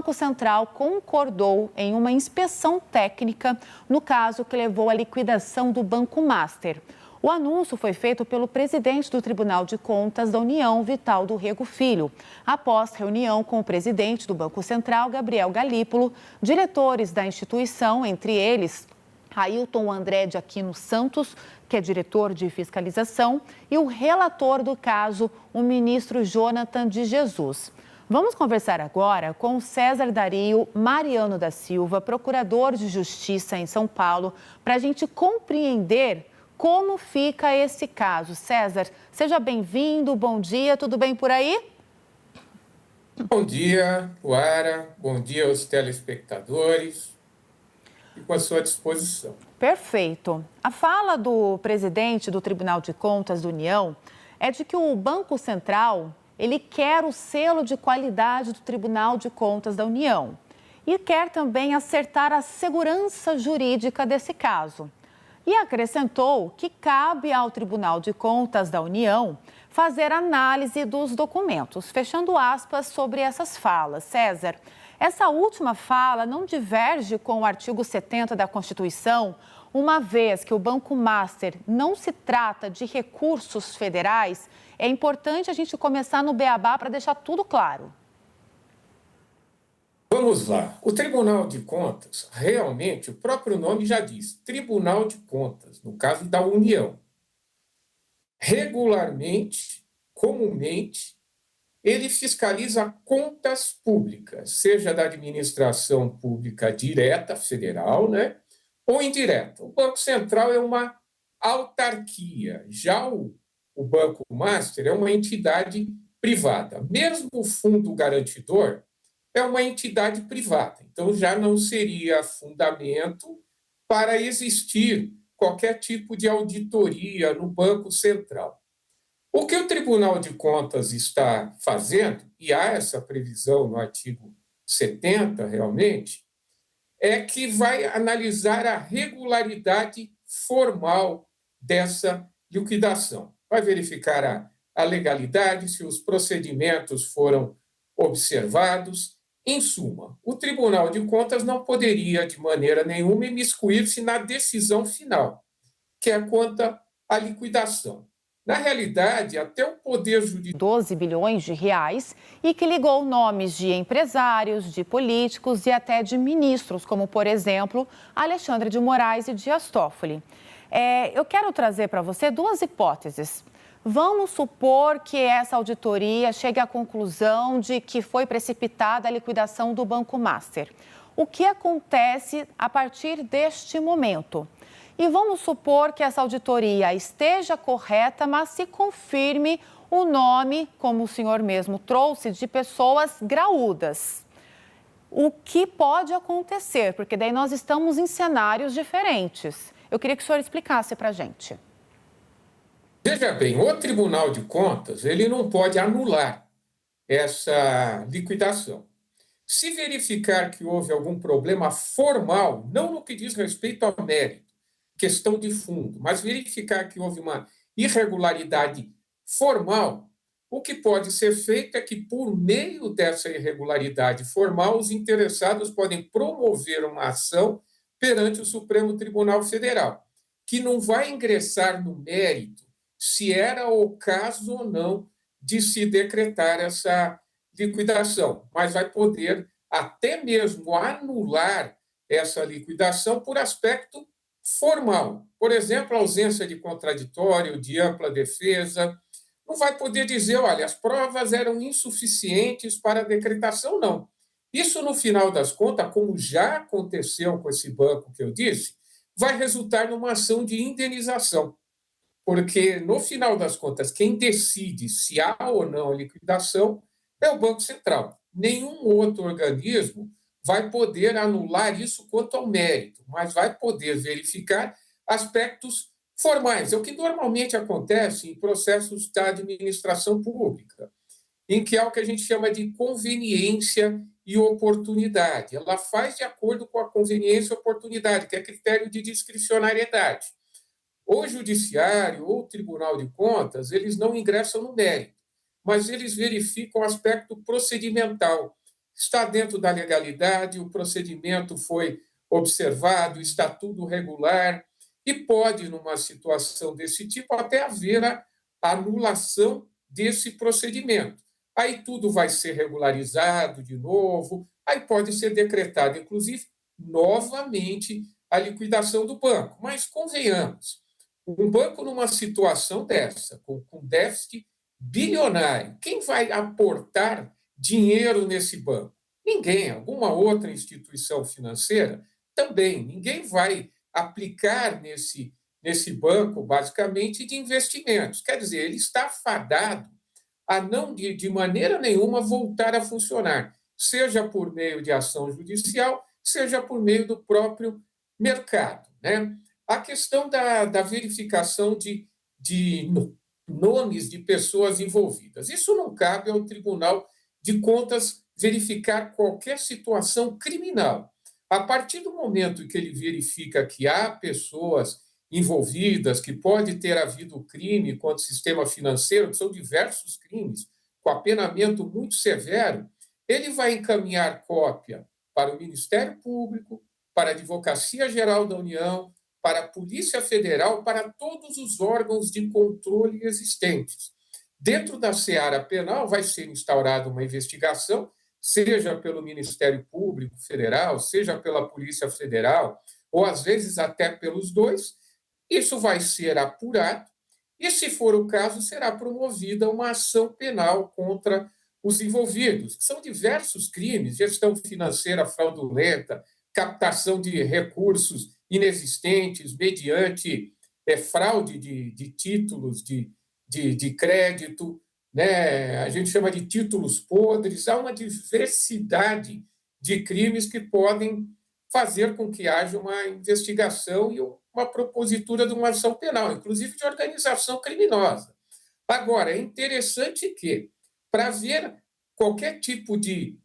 Banco Central concordou em uma inspeção técnica no caso que levou à liquidação do Banco Master. O anúncio foi feito pelo presidente do Tribunal de Contas da União, Vital do Rego Filho, após reunião com o presidente do Banco Central, Gabriel Galípolo, diretores da instituição, entre eles Ailton André de Aquino Santos, que é diretor de fiscalização, e o relator do caso, o ministro Jonathan de Jesus. Vamos conversar agora com o César Dario Mariano da Silva, procurador de Justiça em São Paulo, para a gente compreender como fica esse caso. César, seja bem-vindo, bom dia, tudo bem por aí? Bom dia, Luara, bom dia aos telespectadores. Fico à sua disposição. Perfeito. A fala do presidente do Tribunal de Contas da União é de que o Banco Central, ele quer o selo de qualidade do Tribunal de Contas da União e quer também acertar a segurança jurídica desse caso. E acrescentou que cabe ao Tribunal de Contas da União fazer análise dos documentos, fechando aspas sobre essas falas. César, essa última fala não diverge com o artigo 70 da Constituição, uma vez que o Banco Master não se trata de recursos federais. É importante a gente começar no beabá para deixar tudo claro. Vamos lá. O Tribunal de Contas, realmente, o próprio nome já diz, Tribunal de Contas, no caso da União. Regularmente, comumente, ele fiscaliza contas públicas, seja da administração pública direta, federal, né, ou indireta. O Banco Central é uma autarquia, já o Banco Master é uma entidade privada. Mesmo o Fundo Garantidor é uma entidade privada, então já não seria fundamento para existir qualquer tipo de auditoria no Banco Central. O que o Tribunal de Contas está fazendo, e há essa previsão no artigo 70 realmente, é que vai analisar a regularidade formal dessa liquidação. Vai verificar a legalidade, se os procedimentos foram observados. Em suma, o Tribunal de Contas não poderia, de maneira nenhuma, imiscuir-se na decisão final, que é quanto à liquidação. Na realidade, até o Poder Judiciário... 12 bilhões de reais e que ligou nomes de empresários, de políticos e até de ministros, como, por exemplo, Alexandre de Moraes e Dias Toffoli. Eu quero trazer para você duas hipóteses. Vamos supor que essa auditoria chegue à conclusão de que foi precipitada a liquidação do Banco Master. O que acontece a partir deste momento? E vamos supor que essa auditoria esteja correta, mas se confirme o nome, como o senhor mesmo trouxe, de pessoas graúdas. O que pode acontecer? Porque daí nós estamos em cenários diferentes. Eu queria que o senhor explicasse para a gente. Veja bem, o Tribunal de Contas ele não pode anular essa liquidação. Se verificar que houve algum problema formal, não no que diz respeito ao mérito, questão de fundo, mas verificar que houve uma irregularidade formal, o que pode ser feito é que, por meio dessa irregularidade formal, os interessados podem promover uma ação perante o Supremo Tribunal Federal, que não vai ingressar no mérito se era o caso ou não de se decretar essa liquidação, mas vai poder até mesmo anular essa liquidação por aspecto formal. Por exemplo, ausência de contraditório, de ampla defesa. Não vai poder dizer, olha, as provas eram insuficientes para a decretação, não. Isso, no final das contas, como já aconteceu com esse banco que eu disse, vai resultar numa ação de indenização. Porque, no final das contas, quem decide se há ou não liquidação é o Banco Central. Nenhum outro organismo vai poder anular isso quanto ao mérito, mas vai poder verificar aspectos formais. É o que normalmente acontece em processos da administração pública, em que há o que a gente chama de conveniência e oportunidade. Ela faz de acordo com a conveniência e oportunidade, que é critério de discricionariedade. O Judiciário ou o Tribunal de Contas, eles não ingressam no mérito, mas eles verificam o aspecto procedimental, está dentro da legalidade, o procedimento foi observado, está tudo regular, e pode, numa situação desse tipo, até haver a anulação desse procedimento. Aí tudo vai ser regularizado de novo, aí pode ser decretada, inclusive, novamente a liquidação do banco. Mas convenhamos, um banco numa situação dessa, com déficit bilionário, quem vai aportar dinheiro nesse banco? Ninguém. Alguma outra instituição financeira? Também. Ninguém vai aplicar nesse banco, basicamente, de investimentos. Quer dizer, ele está fadado a não, de maneira nenhuma, voltar a funcionar, seja por meio de ação judicial, seja por meio do próprio mercado, né? A questão da verificação de nomes de pessoas envolvidas. Isso não cabe ao Tribunal de Contas verificar qualquer situação criminal. A partir do momento que ele verifica que há pessoas envolvidas, que pode ter havido crime contra o sistema financeiro, que são diversos crimes, com apenamento muito severo, ele vai encaminhar cópia para o Ministério Público, para a Advocacia Geral da União, para a Polícia Federal, para todos os órgãos de controle existentes. Dentro da seara penal vai ser instaurada uma investigação, seja pelo Ministério Público Federal, seja pela Polícia Federal, ou às vezes até pelos dois. Isso vai ser apurado e, se for o caso, será promovida uma ação penal contra os envolvidos, que são diversos crimes: gestão financeira fraudulenta, captação de recursos inexistentes mediante fraude de títulos de crédito, né? A gente chama de títulos podres. Há uma diversidade de crimes que podem fazer com que haja uma investigação e uma propositura de uma ação penal, inclusive de organização criminosa. Agora, é interessante que, para haver qualquer tipo de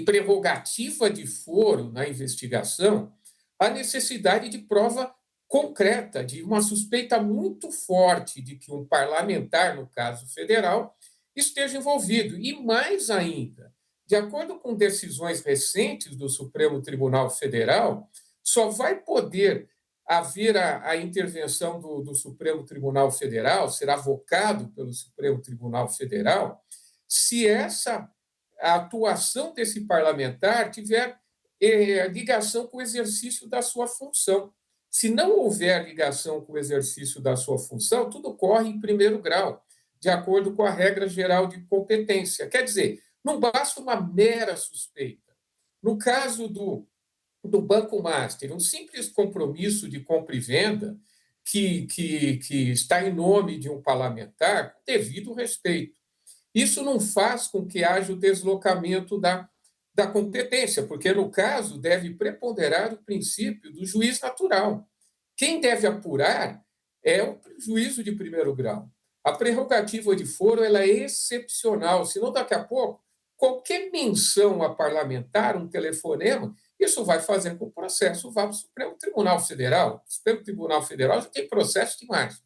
prerrogativa de foro na investigação, há necessidade de prova concreta, de uma suspeita muito forte de que um parlamentar, no caso federal, esteja envolvido. E mais ainda, de acordo com decisões recentes do Supremo Tribunal Federal, só vai poder haver a intervenção do Supremo Tribunal Federal, ser avocado pelo Supremo Tribunal Federal, se a atuação desse parlamentar tiver ligação com o exercício da sua função. Se não houver ligação com o exercício da sua função, tudo corre em primeiro grau, de acordo com a regra geral de competência. Quer dizer, não basta uma mera suspeita. No caso do Banco Master, um simples compromisso de compra e venda que está em nome de um parlamentar, com devido respeito. Isso não faz com que haja o deslocamento da competência, porque, no caso, deve preponderar o princípio do juiz natural. Quem deve apurar é o juízo de primeiro grau. A prerrogativa de foro ela é excepcional, senão daqui a pouco, qualquer menção a parlamentar, um telefonema, isso vai fazer com que o processo vá para o Supremo Tribunal Federal. O Supremo Tribunal Federal já tem processo demais.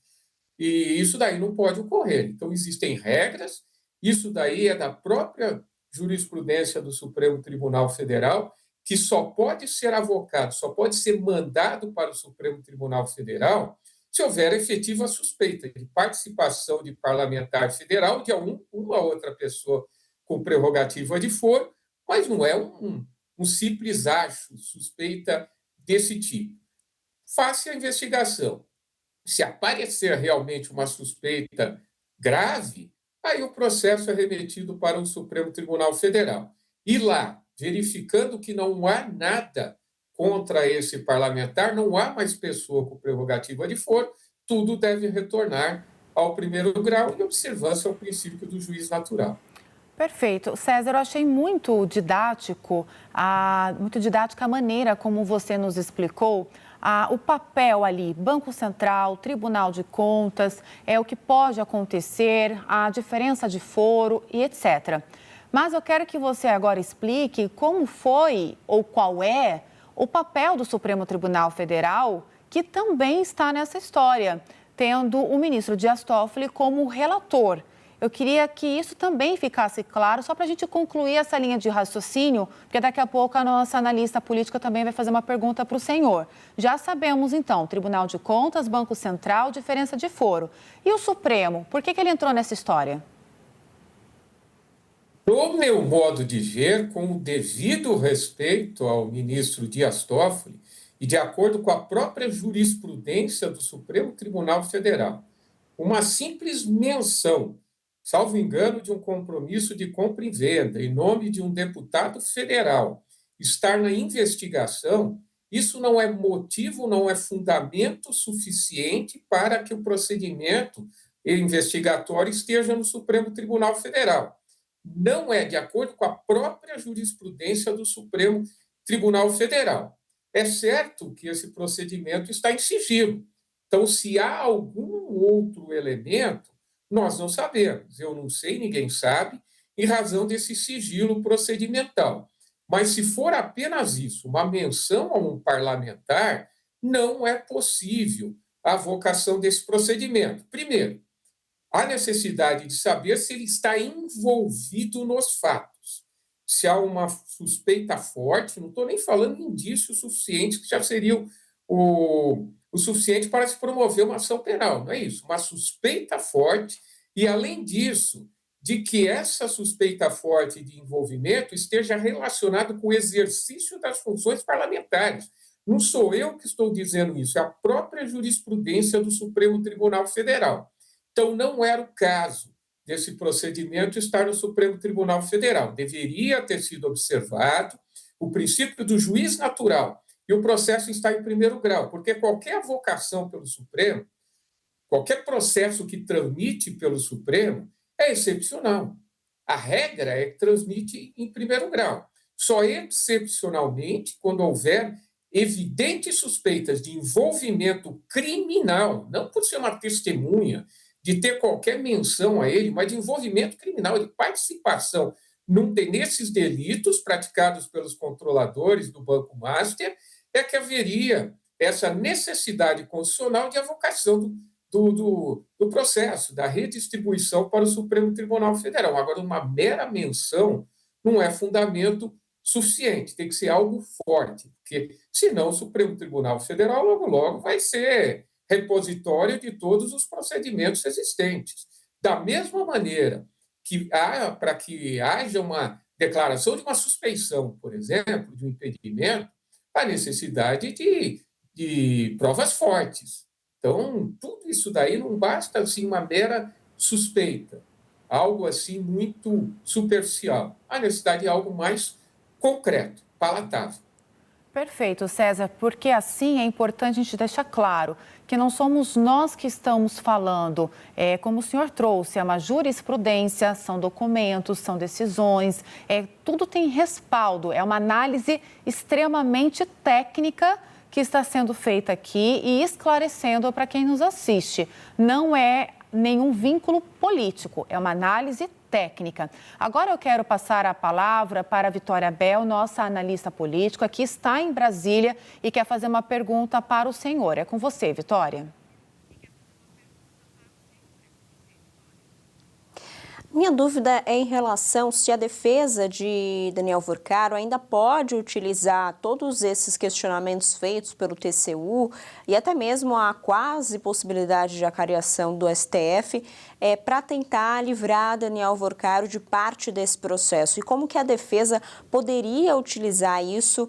E isso daí não pode ocorrer. Então, existem regras, isso daí é da própria jurisprudência do Supremo Tribunal Federal, que só pode ser avocado, só pode ser mandado para o Supremo Tribunal Federal se houver efetiva suspeita de participação de parlamentar federal, de uma outra pessoa com prerrogativa de foro, mas não é um simples acho, suspeita desse tipo. Faça a investigação. Se aparecer realmente uma suspeita grave, aí o processo é remetido para o Supremo Tribunal Federal. E lá, verificando que não há nada contra esse parlamentar, não há mais pessoa com prerrogativa de foro, tudo deve retornar ao primeiro grau em observância ao princípio do juiz natural. Perfeito. César, eu achei muito didática a maneira como você nos explicou o papel ali, Banco Central, Tribunal de Contas, o que pode acontecer, a diferença de foro e etc. Mas eu quero que você agora explique como foi ou qual é o papel do Supremo Tribunal Federal, que também está nessa história, tendo o ministro Dias Toffoli como relator. eu queria que isso também ficasse claro, só para a gente concluir essa linha de raciocínio, porque daqui a pouco a nossa analista política também vai fazer uma pergunta para o senhor. Já sabemos, então, Tribunal de Contas, Banco Central, diferença de foro. E o Supremo, por que ele entrou nessa história? No meu modo de ver, com o devido respeito ao ministro Dias Toffoli e de acordo com a própria jurisprudência do Supremo Tribunal Federal, uma simples menção, salvo engano, de um compromisso de compra e venda em nome de um deputado federal estar na investigação, isso não é motivo, não é fundamento suficiente para que o procedimento investigatório esteja no Supremo Tribunal Federal. Não é de acordo com a própria jurisprudência do Supremo Tribunal Federal. É certo que esse procedimento está em sigilo. Então, se há algum outro elemento, nós não sabemos. Eu não sei, ninguém sabe, em razão desse sigilo procedimental. Mas, se for apenas isso, uma menção a um parlamentar, não é possível a avocação desse procedimento. Primeiro, há necessidade de saber se ele está envolvido nos fatos. Se há uma suspeita forte, não estou nem falando em indícios suficientes, que já seriam o suficiente para se promover uma ação penal, não é isso? Uma suspeita forte, e além disso, de que essa suspeita forte de envolvimento esteja relacionado com o exercício das funções parlamentares. Não sou eu que estou dizendo isso, é a própria jurisprudência do Supremo Tribunal Federal. Então, não era o caso desse procedimento estar no Supremo Tribunal Federal. Deveria ter sido observado o princípio do juiz natural e o processo está em primeiro grau, porque qualquer avocação pelo Supremo, qualquer processo que tramite pelo Supremo é excepcional. A regra é que transmite em primeiro grau. Só excepcionalmente, quando houver evidentes suspeitas de envolvimento criminal, não por ser uma testemunha, de ter qualquer menção a ele, mas de envolvimento criminal, de participação nesses delitos praticados pelos controladores do Banco Master, é que haveria essa necessidade constitucional de avocação do processo, da redistribuição para o Supremo Tribunal Federal. Agora, uma mera menção não é fundamento suficiente, tem que ser algo forte, porque senão o Supremo Tribunal Federal logo, logo vai ser repositório de todos os procedimentos existentes. Da mesma maneira que para que haja uma declaração de uma suspeição, por exemplo, de um impedimento, a necessidade de provas fortes. Então, tudo isso daí não basta assim uma mera suspeita, algo assim muito superficial. A necessidade de algo mais concreto, palatável. Perfeito, César, porque assim é importante a gente deixar claro que não somos nós que estamos falando, como o senhor trouxe, é uma jurisprudência, são documentos, são decisões, tudo tem respaldo, é uma análise extremamente técnica que está sendo feita aqui e esclarecendo para quem nos assiste. Não é nenhum vínculo político, é uma análise técnica. Agora eu quero passar a palavra para a Vitória Bel, nossa analista política, que está em Brasília e quer fazer uma pergunta para o senhor. É com você, Vitória. Minha dúvida é em relação se a defesa de Daniel Worcaro ainda pode utilizar todos esses questionamentos feitos pelo TCU e até mesmo a quase possibilidade de acariação do STF para tentar livrar Daniel Worcaro de parte desse processo. E como que a defesa poderia utilizar isso,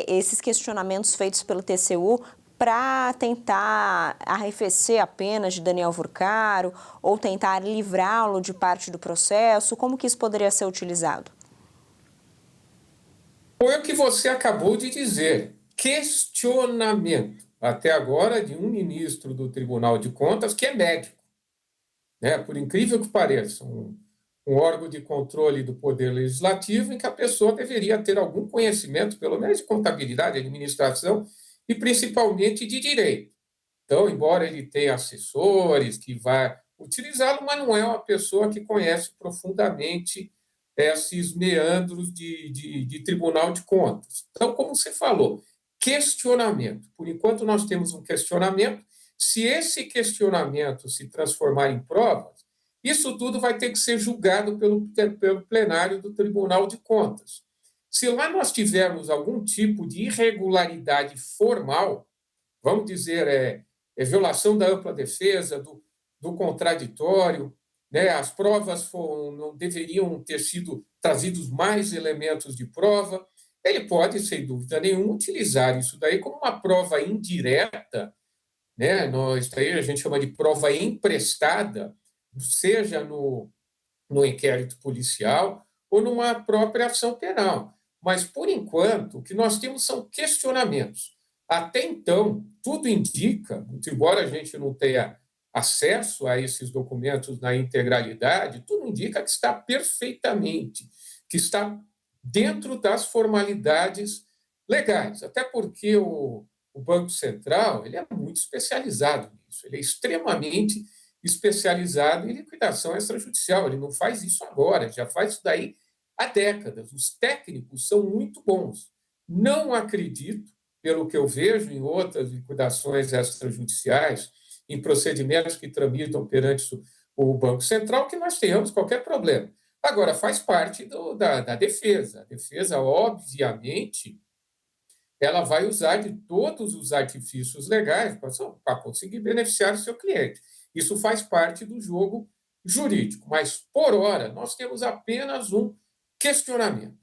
esses questionamentos feitos pelo TCU, para tentar arrefecer a pena de Daniel Worcaro ou tentar livrá-lo de parte do processo? Como que isso poderia ser utilizado? Foi o que você acabou de dizer, questionamento, até agora, de um ministro do Tribunal de Contas que é médico, né? Por incrível que pareça, um órgão de controle do Poder Legislativo em que a pessoa deveria ter algum conhecimento, pelo menos de contabilidade, administração, e principalmente de direito. Então, embora ele tenha assessores que vai utilizá-lo, mas não é uma pessoa que conhece profundamente esses meandros de Tribunal de Contas. Então, como você falou, questionamento. Por enquanto, nós temos um questionamento. Se esse questionamento se transformar em provas, Isso tudo vai ter que ser julgado pelo plenário do Tribunal de Contas. Se lá nós tivermos algum tipo de irregularidade formal, vamos dizer, violação da ampla defesa, do contraditório, né? As provas não deveriam ter sido trazidos mais elementos de prova, ele pode, sem dúvida nenhuma, utilizar isso daí como uma prova indireta, né? Isso aí a gente chama de prova emprestada, seja no inquérito policial ou numa própria ação penal. Mas, por enquanto, o que nós temos são questionamentos. Até então, tudo indica, muito embora a gente não tenha acesso a esses documentos na integralidade, tudo indica que está perfeitamente, que está dentro das formalidades legais. Até porque o Banco Central ele é muito especializado nisso, ele é extremamente especializado em liquidação extrajudicial. Ele não faz isso agora, já faz isso daí há décadas. Os técnicos são muito bons. Não acredito, pelo que eu vejo em outras liquidações extrajudiciais, em procedimentos que tramitam perante o Banco Central, que nós tenhamos qualquer problema. Agora, faz parte da defesa. A defesa, obviamente, ela vai usar de todos os artifícios legais para conseguir beneficiar o seu cliente. Isso faz parte do jogo jurídico, mas, por hora, nós temos apenas um questionamento.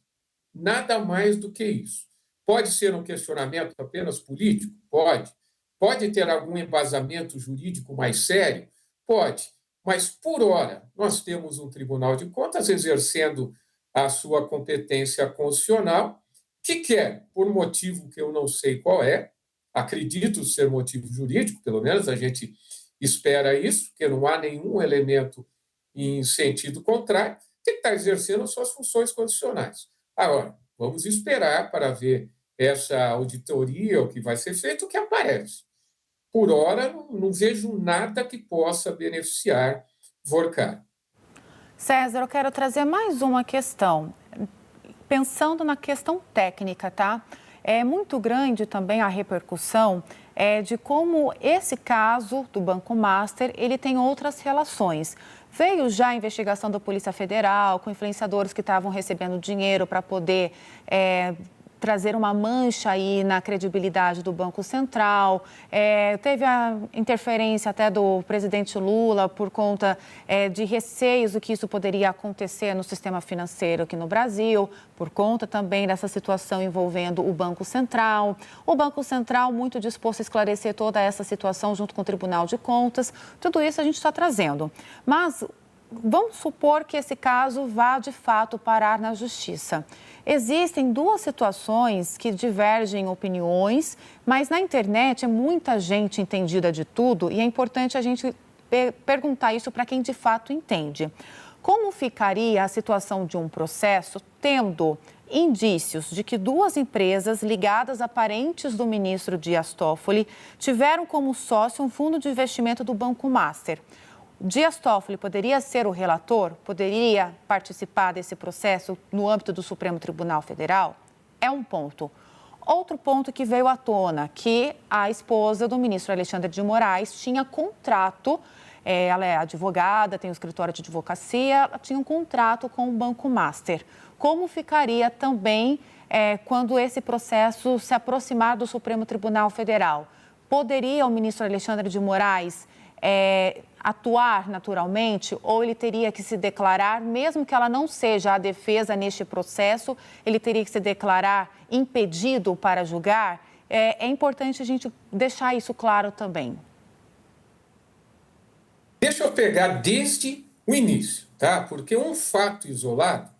Nada mais do que isso. Pode ser um questionamento apenas político? Pode. Pode ter algum embasamento jurídico mais sério? Pode. Mas, por hora, nós temos um Tribunal de Contas exercendo a sua competência constitucional, que quer, por motivo que eu não sei qual é, acredito ser motivo jurídico, pelo menos a gente espera isso, porque não há nenhum elemento em sentido contrário, que está exercendo suas funções constitucionais. Agora, vamos esperar para ver essa auditoria, o que vai ser feito, o que aparece. Por hora, não vejo nada que possa beneficiar Vorcar. César, eu quero trazer mais uma questão. Pensando na questão técnica, tá? É muito grande também a repercussão de como esse caso do Banco Master, ele tem outras relações. Veio já a investigação da Polícia Federal com influenciadores que estavam recebendo dinheiro para poder trazer uma mancha aí na credibilidade do Banco Central. Teve a interferência até do presidente Lula por conta de receios do que isso poderia acontecer no sistema financeiro aqui no Brasil, por conta também dessa situação envolvendo o Banco Central. O Banco Central muito disposto a esclarecer toda essa situação junto com o Tribunal de Contas. Tudo isso a gente está trazendo. Mas vamos supor que esse caso vá, de fato, parar na Justiça. Existem duas situações que divergem opiniões, mas na internet é muita gente entendida de tudo e é importante a gente perguntar isso para quem de fato entende. Como ficaria a situação de um processo tendo indícios de que duas empresas ligadas a parentes do ministro Dias Toffoli tiveram como sócio um fundo de investimento do Banco Master? Dias Toffoli poderia ser o relator? Poderia participar desse processo no âmbito do Supremo Tribunal Federal? É um ponto. Outro ponto que veio à tona, que a esposa do ministro Alexandre de Moraes tinha contrato, ela é advogada, tem um escritório de advocacia, ela tinha um contrato com o Banco Master. Como ficaria também quando esse processo se aproximar do Supremo Tribunal Federal? Poderia o ministro Alexandre de Moraes atuar naturalmente ou ele teria que se declarar, mesmo que ela não seja a defesa neste processo, ele teria que se declarar impedido para julgar? É importante a gente deixar isso claro também. Deixa eu pegar desde o início, tá? Porque um fato isolado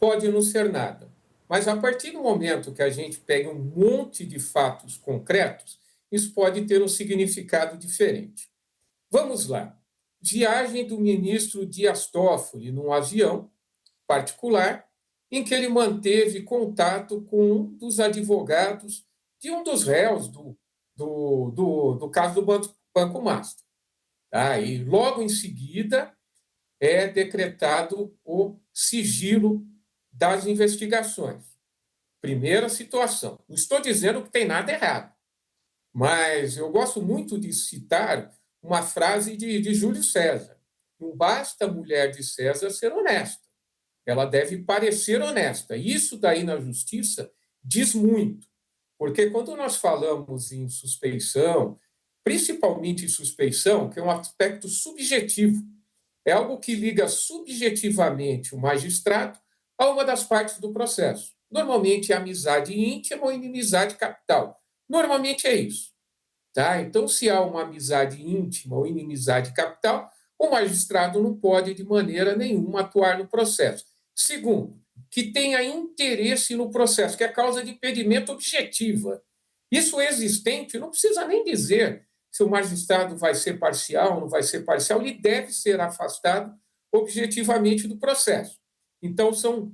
pode não ser nada, mas a partir do momento que a gente pega um monte de fatos concretos, isso pode ter um significado diferente. Vamos lá. Viagem do ministro Dias Toffoli num avião particular em que ele manteve contato com um dos advogados de um dos réus do caso do Banco Master. Tá? E logo em seguida é decretado o sigilo das investigações. Primeira situação. Não estou dizendo que tem nada errado, mas eu gosto muito de citar uma frase de Júlio César. Não basta a mulher de César ser honesta, ela deve parecer honesta. Isso daí na justiça diz muito, porque quando nós falamos em suspeição, principalmente em suspeição, que é um aspecto subjetivo, é algo que liga subjetivamente o magistrado a uma das partes do processo. Normalmente é amizade íntima ou inimizade capital. Normalmente é isso. Tá? Então, se há uma amizade íntima ou inimizade capital, o magistrado não pode, de maneira nenhuma, atuar no processo. Segundo, que tenha interesse no processo, que é causa de impedimento objetiva. Isso é existente, não precisa nem dizer se o magistrado vai ser parcial ou não vai ser parcial, ele deve ser afastado objetivamente do processo. Então, são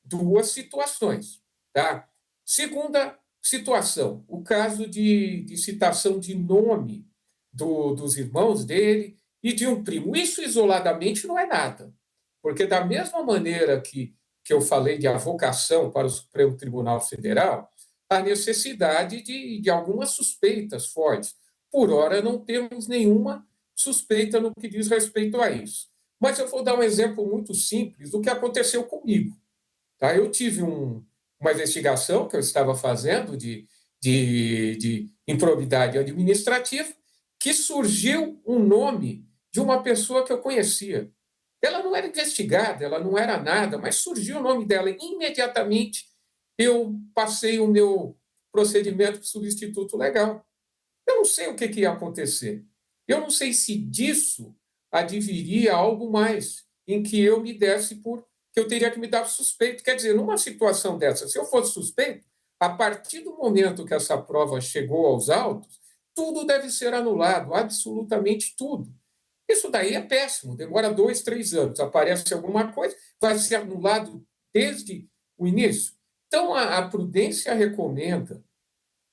duas situações. Tá? Segunda situação, o caso de citação de nome dos irmãos dele e de um primo. Isso isoladamente não é nada, porque da mesma maneira que eu falei de avocação para o Supremo Tribunal Federal, a necessidade de algumas suspeitas fortes. Por ora, não temos nenhuma suspeita no que diz respeito a isso. Mas eu vou dar um exemplo muito simples do que aconteceu comigo. Tá? Eu tive uma investigação que eu estava fazendo de improbidade administrativa, que surgiu um nome de uma pessoa que eu conhecia. Ela não era investigada, ela não era nada, mas surgiu o nome dela. Imediatamente eu passei o meu procedimento de substituto legal. Eu não sei o que ia acontecer. Eu não sei se disso adviria algo mais, em que eu me desse que eu teria que me dar suspeito. Quer dizer, numa situação dessa, se eu fosse suspeito, a partir do momento que essa prova chegou aos autos, tudo deve ser anulado, absolutamente tudo. Isso daí é péssimo, demora 2, 3 anos, aparece alguma coisa, vai ser anulado desde o início. Então, a prudência recomenda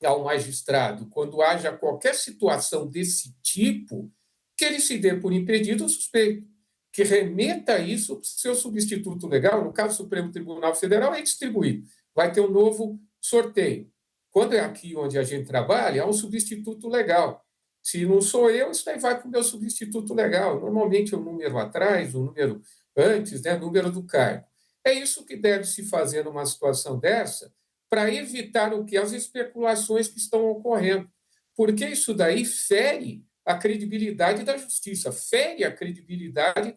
ao magistrado, quando haja qualquer situação desse tipo, que ele se dê por impedido ou suspeito, que remeta isso para o seu substituto legal, no caso do Supremo Tribunal Federal, é distribuído. Vai ter um novo sorteio. Quando é aqui onde a gente trabalha, há um substituto legal. Se não sou eu, isso daí vai para o meu substituto legal. Normalmente é um número atrás, um número antes, né, número do cargo. É isso que deve se fazer numa situação dessa, para evitar o que? As especulações que estão ocorrendo. Porque isso daí fere a credibilidade da justiça, fere a credibilidade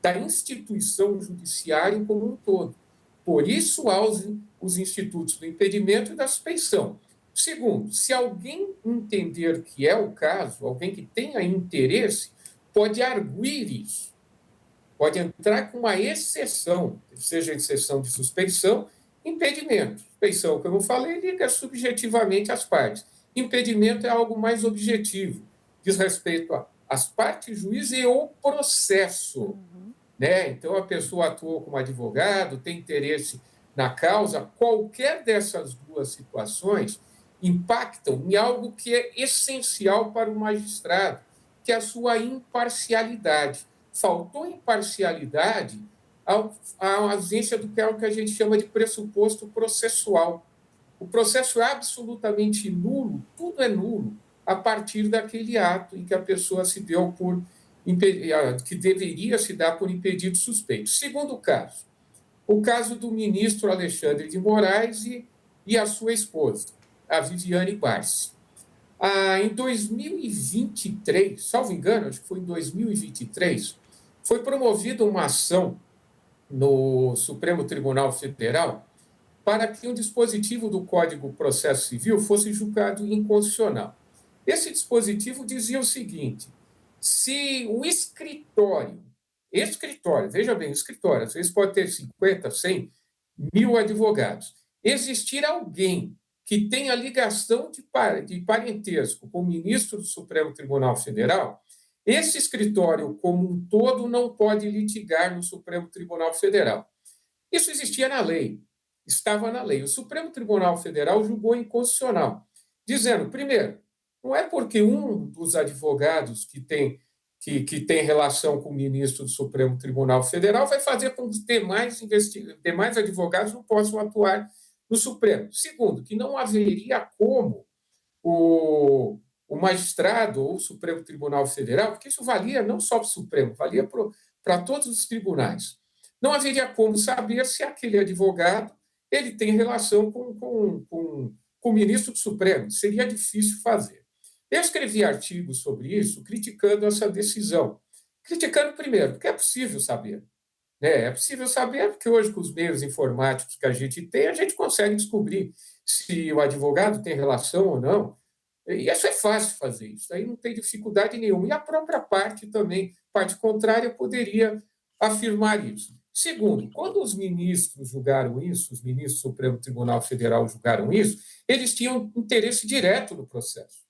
da instituição judiciária como um todo. Por isso, há os institutos do impedimento e da suspeição. Segundo, se alguém entender que é o caso, alguém que tenha interesse, pode arguir isso, pode entrar com uma exceção, seja exceção de suspeição, impedimento. Suspeição, como eu falei, liga subjetivamente às partes. Impedimento é algo mais objetivo, diz respeito às partes, juiz e o processo. Né? Então, a pessoa atuou como advogado, tem interesse na causa, qualquer dessas duas situações impactam em algo que é essencial para o magistrado, que é a sua imparcialidade. Faltou imparcialidade a ausência do que é o que a gente chama de pressuposto processual. O processo é absolutamente nulo, tudo é nulo, a partir daquele ato em que a pessoa se deu que deveria se dar por impedido suspeito. Segundo caso, o caso do ministro Alexandre de Moraes e a sua esposa, a Viviane Barsi. Em 2023, salvo engano, acho que foi em 2023, foi promovida uma ação no Supremo Tribunal Federal para que um dispositivo do Código de Processo Civil fosse julgado inconstitucional. Esse dispositivo dizia o seguinte: se o escritório, veja bem, escritório, às vezes pode ter 50, 100, 1.000 advogados, existir alguém que tenha ligação de parentesco com o ministro do Supremo Tribunal Federal, esse escritório como um todo não pode litigar no Supremo Tribunal Federal. Isso existia na lei, estava na lei. O Supremo Tribunal Federal julgou inconstitucional, dizendo, primeiro, não é porque um dos advogados que tem relação com o ministro do Supremo Tribunal Federal vai fazer com que os demais advogados não possam atuar no Supremo. Segundo, que não haveria como o magistrado ou o Supremo Tribunal Federal, porque isso valia não só para o Supremo, valia para para todos os tribunais. Não haveria como saber se aquele advogado ele tem relação com o ministro do Supremo. Seria difícil fazer. Eu escrevi artigos sobre isso, criticando essa decisão. Criticando, primeiro, porque é possível saber. É possível saber porque hoje, com os meios informáticos que a gente tem, a gente consegue descobrir se o advogado tem relação ou não. E isso é fácil fazer, isso aí não tem dificuldade nenhuma. E a própria parte também, parte contrária, poderia afirmar isso. Segundo, quando os ministros julgaram isso, os ministros do Supremo Tribunal Federal julgaram isso, eles tinham interesse direto no processo.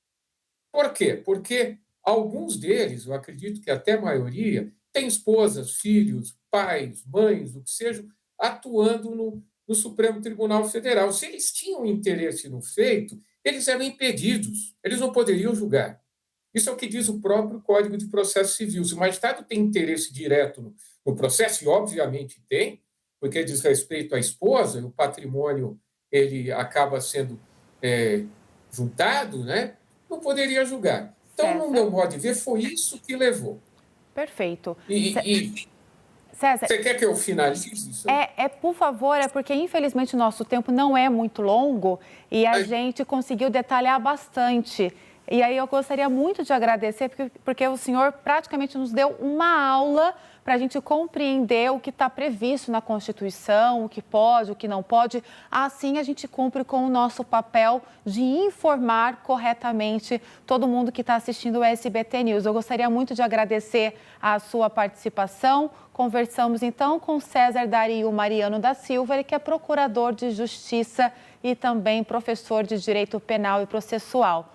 Por quê? Porque alguns deles, eu acredito que até a maioria, têm esposas, filhos, pais, mães, o que seja, atuando no Supremo Tribunal Federal. Se eles tinham interesse no feito, eles eram impedidos, eles não poderiam julgar. Isso é o que diz o próprio Código de Processo Civil. Se o magistrado tem interesse direto no processo, e obviamente tem, porque diz respeito à esposa, e o patrimônio ele acaba sendo juntado, né? Não poderia julgar. Então, no meu modo de ver, foi isso que levou. Perfeito. César, você quer que eu finalize isso? Por favor, porque infelizmente o nosso tempo não é muito longo e a gente conseguiu detalhar bastante. E aí eu gostaria muito de agradecer, porque o senhor praticamente nos deu uma aula para a gente compreender o que está previsto na Constituição, o que pode, o que não pode. Assim a gente cumpre com o nosso papel de informar corretamente todo mundo que está assistindo o SBT News. Eu gostaria muito de agradecer a sua participação. Conversamos então com César Dario Mariano da Silva, ele que é procurador de Justiça e também professor de Direito Penal e Processual.